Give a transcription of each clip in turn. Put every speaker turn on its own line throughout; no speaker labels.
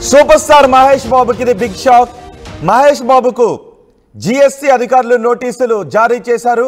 Super star Mahesh బాబుకి ఇది big shock. Mahesh బాబుకు జీఎస్టీ అధికారులు నోటీసులు జారీ చేశారు.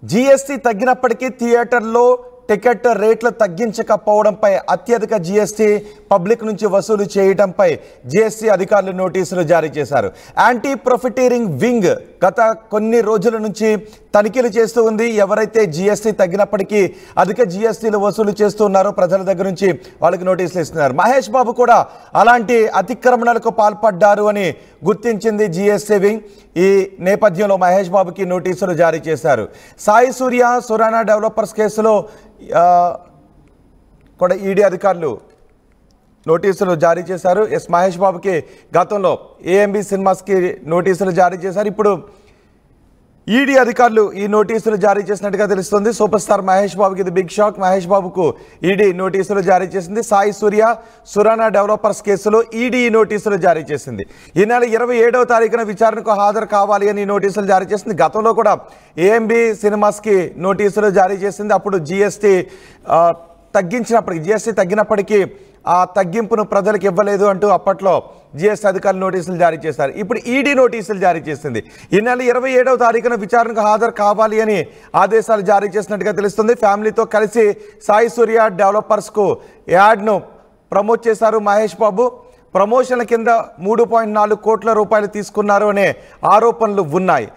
జీఎస్టీ తగ్గినప్పటికీ థియేటర్లో టికెట్ రేట్లు తగ్గించకపోవడంపై అత్యధిక జీఎస్టీ పబ్లిక్ నుంచి వసూలు చేయడంపై జీఎస్టీ అధికారులు నోటీసులు జారీ చేశారు. యాంటీ ప్రొఫిటీరింగ్ వింగ్ గత కొన్ని రోజుల నుంచి తనిఖీలు చేస్తూ ఉంది. ఎవరైతే జీఎస్టీ తగ్గినప్పటికీ అధిక జీఎస్టీలు వసూలు చేస్తున్నారో ప్రజల దగ్గర నుంచి వాళ్ళకి నోటీసులు ఇస్తున్నారు. మహేష్ బాబు కూడా అలాంటి అతిక్రమణలకు పాల్పడ్డారు అని గుర్తించింది జీఎస్టీ వింగ్. ఈ నేపథ్యంలో మహేష్ బాబుకి నోటీసులు జారీ చేశారు. సాయి సూర్య సురానా డెవలపర్స్ కేసులో కూడా ఈడీ అధికారులు నోటీసులు జారీ చేశారు. మహేష్ బాబుకి గతంలో ఏఎంబి సినిమాస్కి నోటీసులు జారీ చేశారు. ఇప్పుడు ఈడీ అధికారులు ఈ నోటీసులు జారీ చేసినట్టుగా తెలుస్తుంది. సూపర్ స్టార్ మహేష్ బాబుకి ఇది బిగ్ షాక్. మహేష్ బాబుకు ఈడీ నోటీసులు జారీ చేసింది. సాయి సూర్య సురానా డెవలపర్స్ కేసులో ఈడీ నోటీసులు జారీ చేసింది. ఈ నెల 27వ తారీఖున విచారణకు హాజరు కావాలి అని నోటీసులు జారీ చేసింది. గతంలో కూడా ఏఎంబి సినిమాస్కి నోటీసులు జారీ చేసింది. అప్పుడు జీఎస్టీ తగ్గినప్పటికీ ఆ తగ్గింపును ప్రజలకు ఇవ్వలేదు అంటూ అప్పట్లో జీఎస్టీ అధికారులు నోటీసులు జారీ చేశారు. ఇప్పుడు ఈడీ నోటీసులు జారీ చేసింది. ఈ నెల 27వ తారీఖున విచారణకు హాజరు కావాలి అని ఆదేశాలు జారీ చేసినట్టుగా తెలుస్తుంది. ఫ్యామిలీతో కలిసి సాయి సూర్య డెవలపర్స్కు యాడ్ను ప్రమోట్ చేశారు మహేష్ బాబు. ప్రమోషన్ల కింద 3.4 కోట్ల రూపాయలు తీసుకున్నారు అనే ఆరోపణలు ఉన్నాయి.